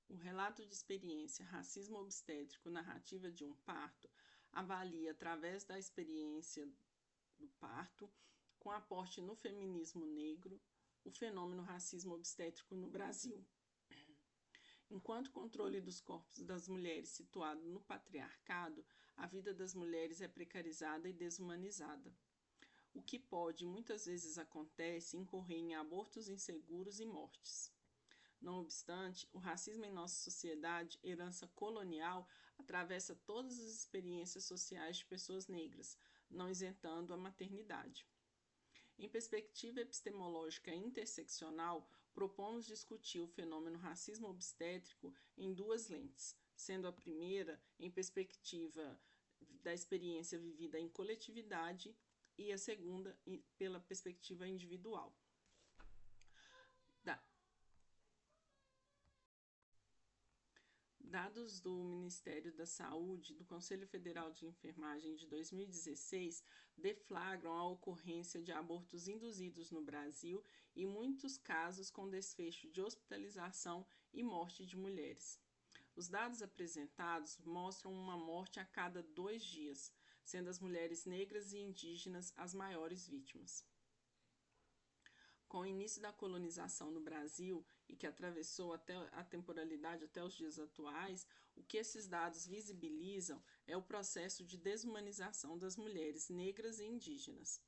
O relato de experiência racismo obstétrico narrativa de um parto avalia, através da experiência do parto, com aporte no feminismo negro, o fenômeno racismo obstétrico no Brasil. Enquanto o controle dos corpos das mulheres situado no patriarcado, a vida das mulheres é precarizada e desumanizada. O que pode, muitas vezes acontece, incorrer em abortos inseguros e mortes. Não obstante, o racismo em nossa sociedade, herança colonial, atravessa todas as experiências sociais de pessoas negras, não isentando a maternidade. Em perspectiva epistemológica interseccional, propomos discutir o fenômeno racismo obstétrico em duas lentes, sendo a primeira em perspectiva da experiência vivida em coletividade e a segunda pela perspectiva individual. Dados do Ministério da Saúde do Conselho Federal de Enfermagem de 2016 deflagram a ocorrência de abortos induzidos no Brasil e muitos casos com desfecho de hospitalização e morte de mulheres. Os dados apresentados mostram uma morte a cada 2 dias, sendo as mulheres negras e indígenas as maiores vítimas. Com o início da colonização no Brasil e que atravessou até a temporalidade até os dias atuais, o que esses dados visibilizam é o processo de desumanização das mulheres negras e indígenas.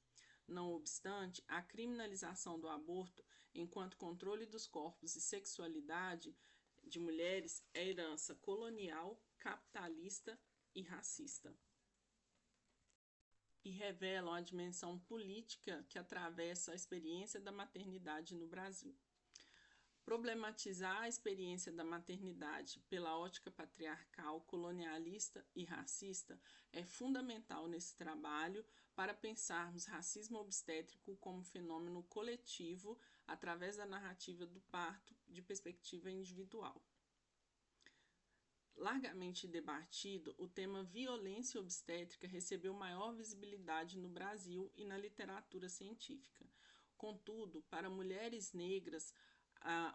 Não obstante, a criminalização do aborto enquanto controle dos corpos e sexualidade de mulheres é herança colonial, capitalista e racista. E revelam a dimensão política que atravessa a experiência da maternidade no Brasil. Problematizar a experiência da maternidade pela ótica patriarcal, colonialista e racista é fundamental nesse trabalho para pensarmos racismo obstétrico como fenômeno coletivo através da narrativa do parto de perspectiva individual. Largamente debatido, o tema violência obstétrica recebeu maior visibilidade no Brasil e na literatura científica. Contudo, para mulheres negras,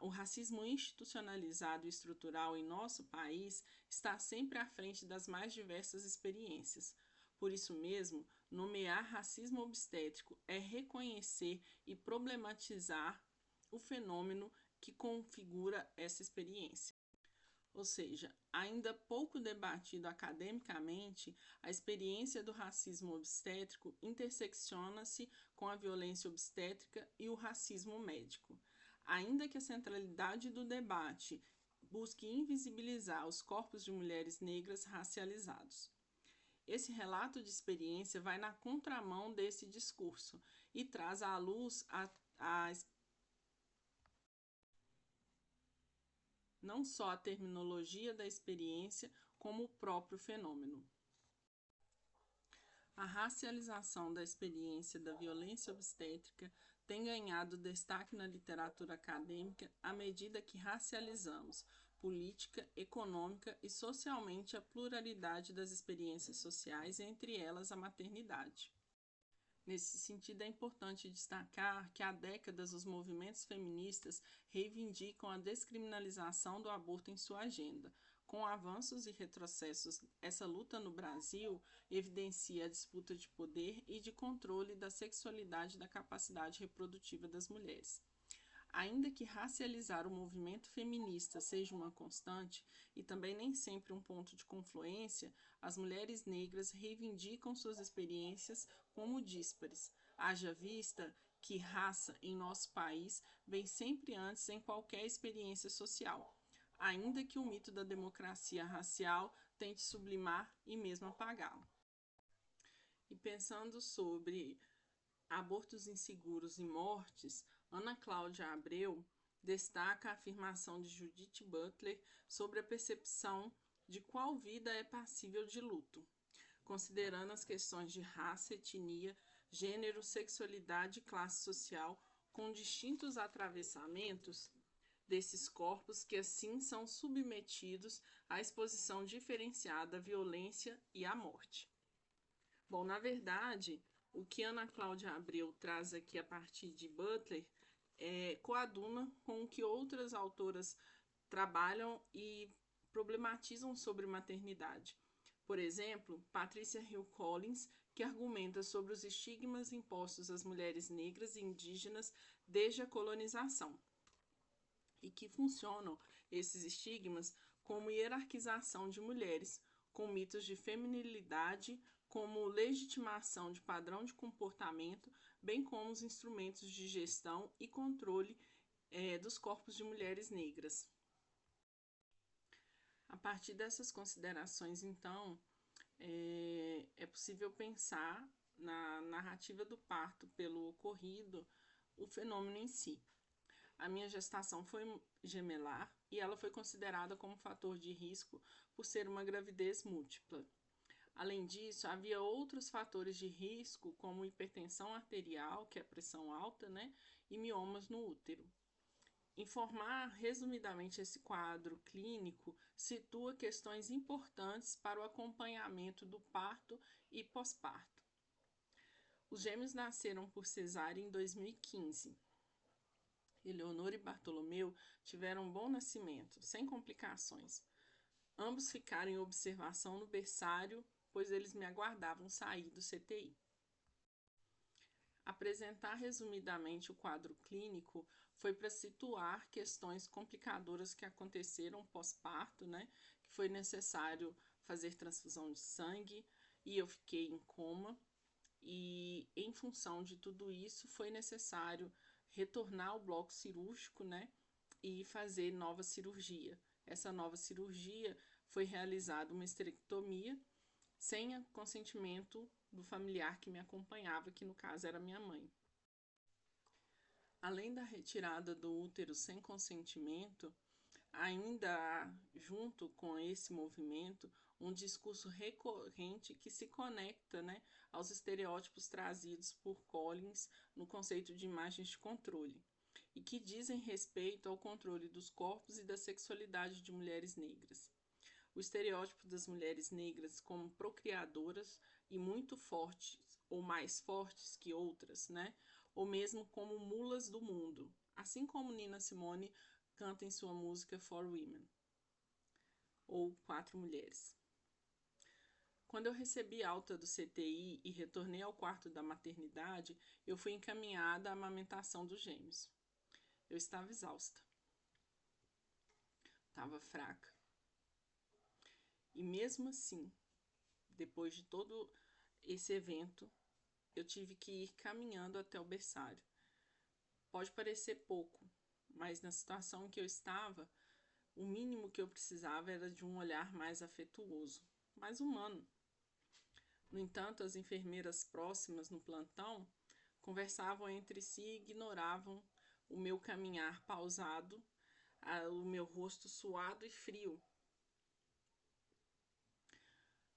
o racismo institucionalizado e estrutural em nosso país está sempre à frente das mais diversas experiências. Por isso mesmo, nomear racismo obstétrico é reconhecer e problematizar o fenômeno que configura essa experiência. Ou seja, ainda pouco debatido academicamente, a experiência do racismo obstétrico intersecciona-se com a violência obstétrica e o racismo médico. Ainda que a centralidade do debate busque invisibilizar os corpos de mulheres negras racializados. Esse relato de experiência vai na contramão desse discurso e traz à luz não só a terminologia da experiência, como o próprio fenômeno. A racialização da experiência da violência obstétrica tem ganhado destaque na literatura acadêmica à medida que racializamos política, econômica e socialmente a pluralidade das experiências sociais, entre elas a maternidade. Nesse sentido, é importante destacar que há décadas os movimentos feministas reivindicam a descriminalização do aborto em sua agenda. Com avanços e retrocessos, essa luta no Brasil evidencia a disputa de poder e de controle da sexualidade e da capacidade reprodutiva das mulheres. Ainda que racializar o movimento feminista seja uma constante e também nem sempre um ponto de confluência, as mulheres negras reivindicam suas experiências como díspares, haja vista que raça em nosso país vem sempre antes em qualquer experiência social, ainda que o mito da democracia racial tente sublimar e mesmo apagá-lo. E pensando sobre abortos inseguros e mortes, Ana Cláudia Abreu destaca a afirmação de Judith Butler sobre a percepção de qual vida é passível de luto, considerando as questões de raça, etnia, gênero, sexualidade e classe social com distintos atravessamentos desses corpos que assim são submetidos à exposição diferenciada à violência e à morte. Bom, na verdade, o que Ana Cláudia Abreu traz aqui a partir de Butler coaduna com o que outras autoras trabalham e problematizam sobre maternidade. Por exemplo, Patricia Hill Collins, que argumenta sobre os estigmas impostos às mulheres negras e indígenas desde a colonização, e que funcionam esses estigmas como hierarquização de mulheres, com mitos de feminilidade como legitimação de padrão de comportamento, bem como os instrumentos de gestão e controle dos corpos de mulheres negras. A partir dessas considerações, então, é possível pensar na narrativa do parto pelo ocorrido, o fenômeno em si. A minha gestação foi gemelar e ela foi considerada como fator de risco por ser uma gravidez múltipla. Além disso, havia outros fatores de risco, como hipertensão arterial, que é a pressão alta, né, e miomas no útero. Informar resumidamente esse quadro clínico situa questões importantes para o acompanhamento do parto e pós-parto. Os gêmeos nasceram por cesárea em 2015. Eleonora e Bartolomeu tiveram um bom nascimento, sem complicações. Ambos ficaram em observação no berçário, pois eles me aguardavam sair do CTI. Apresentar resumidamente o quadro clínico foi para situar questões complicadoras que aconteceram pós-parto, né? Que foi necessário fazer transfusão de sangue e eu fiquei em coma. E em função de tudo isso, foi necessário retornar ao bloco cirúrgico, né? E fazer nova cirurgia. Essa nova cirurgia foi realizada uma esterectomia sem consentimento do familiar que me acompanhava, que no caso era minha mãe. Além da retirada do útero sem consentimento, ainda junto com esse movimento, um discurso recorrente que se conecta, né, aos estereótipos trazidos por Collins no conceito de imagens de controle, e que dizem respeito ao controle dos corpos e da sexualidade de mulheres negras. O estereótipo das mulheres negras como procriadoras e muito fortes, ou mais fortes que outras, né? Ou mesmo como mulas do mundo, assim como Nina Simone canta em sua música For Women, ou Quatro Mulheres. Quando eu recebi alta do CTI e retornei ao quarto da maternidade, eu fui encaminhada à amamentação dos gêmeos. Eu estava exausta, estava fraca. E mesmo assim, depois de todo esse evento, eu tive que ir caminhando até o berçário. Pode parecer pouco, mas na situação em que eu estava, o mínimo que eu precisava era de um olhar mais afetuoso, mais humano. No entanto, as enfermeiras próximas no plantão conversavam entre si e ignoravam o meu caminhar pausado, o meu rosto suado e frio.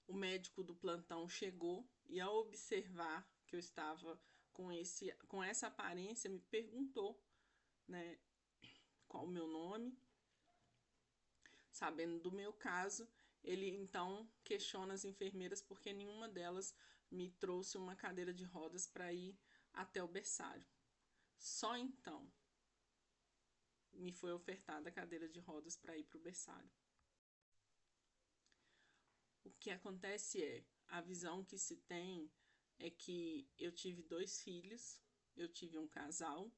O médico do plantão chegou e, ao observar que eu estava com essa aparência, me perguntou, né, qual o meu nome. Sabendo do meu caso, ele então questiona as enfermeiras porque nenhuma delas me trouxe uma cadeira de rodas para ir até o berçário. Só então me foi ofertada a cadeira de rodas para ir para o berçário. O que acontece é, a visão que se tem é que eu tive 2 filhos, eu tive um casal,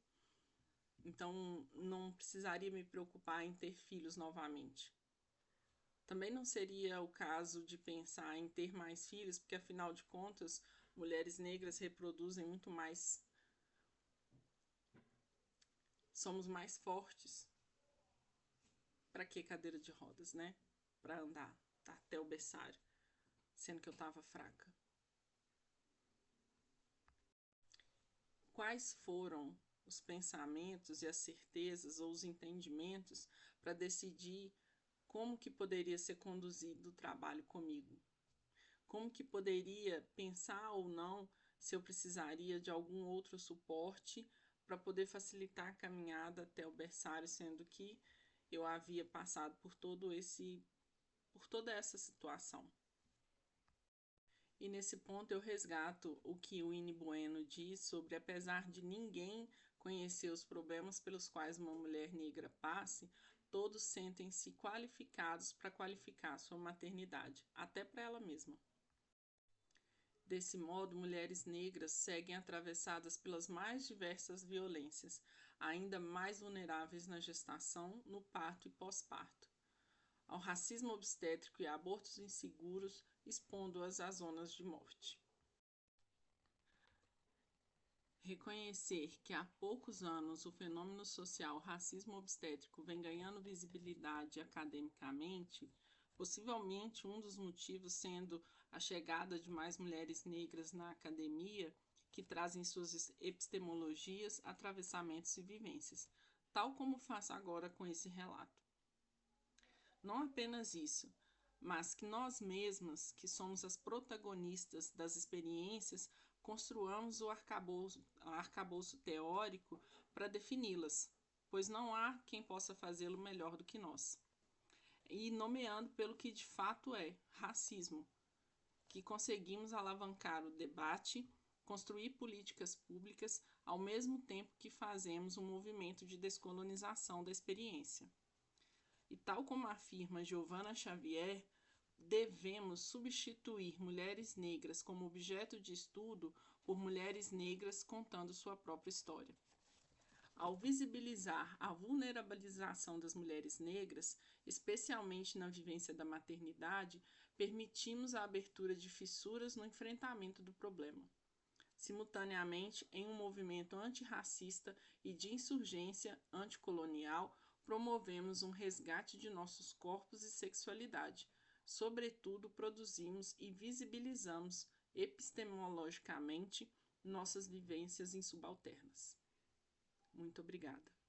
então não precisaria me preocupar em ter filhos novamente. Também não seria o caso de pensar em ter mais filhos, porque afinal de contas, mulheres negras reproduzem muito mais. Somos mais fortes. Para que cadeira de rodas, né? Para andar até o berçário, sendo que eu estava fraca. Quais foram os pensamentos e as certezas ou os entendimentos para decidir como que poderia ser conduzido o trabalho comigo? Como que poderia pensar ou não se eu precisaria de algum outro suporte para poder facilitar a caminhada até o berçário, sendo que eu havia passado por toda essa situação. E nesse ponto eu resgato o que o Winnie Bueno diz sobre, apesar de ninguém conhecer os problemas pelos quais uma mulher negra passe, todos sentem-se qualificados para qualificar sua maternidade, até para ela mesma. Desse modo, mulheres negras seguem atravessadas pelas mais diversas violências, ainda mais vulneráveis na gestação, no parto e pós-parto, ao racismo obstétrico e a abortos inseguros, expondo-as a zonas de morte. Reconhecer que há poucos anos o fenômeno social racismo obstétrico vem ganhando visibilidade academicamente, possivelmente um dos motivos sendo a chegada de mais mulheres negras na academia, que trazem suas epistemologias, atravessamentos e vivências, tal como faço agora com esse relato. Não apenas isso, mas que nós mesmas, que somos as protagonistas das experiências, construamos o arcabouço teórico para defini-las, pois não há quem possa fazê-lo melhor do que nós. E nomeando pelo que de fato é racismo, que conseguimos alavancar o debate, construir políticas públicas, ao mesmo tempo que fazemos um movimento de descolonização da experiência. E tal como afirma Giovanna Xavier, devemos substituir mulheres negras como objeto de estudo por mulheres negras contando sua própria história. Ao visibilizar a vulnerabilização das mulheres negras, especialmente na vivência da maternidade, permitimos a abertura de fissuras no enfrentamento do problema. Simultaneamente, em um movimento antirracista e de insurgência anticolonial, promovemos um resgate de nossos corpos e sexualidade. Sobretudo, produzimos e visibilizamos epistemologicamente nossas vivências insubalternas. Muito obrigada.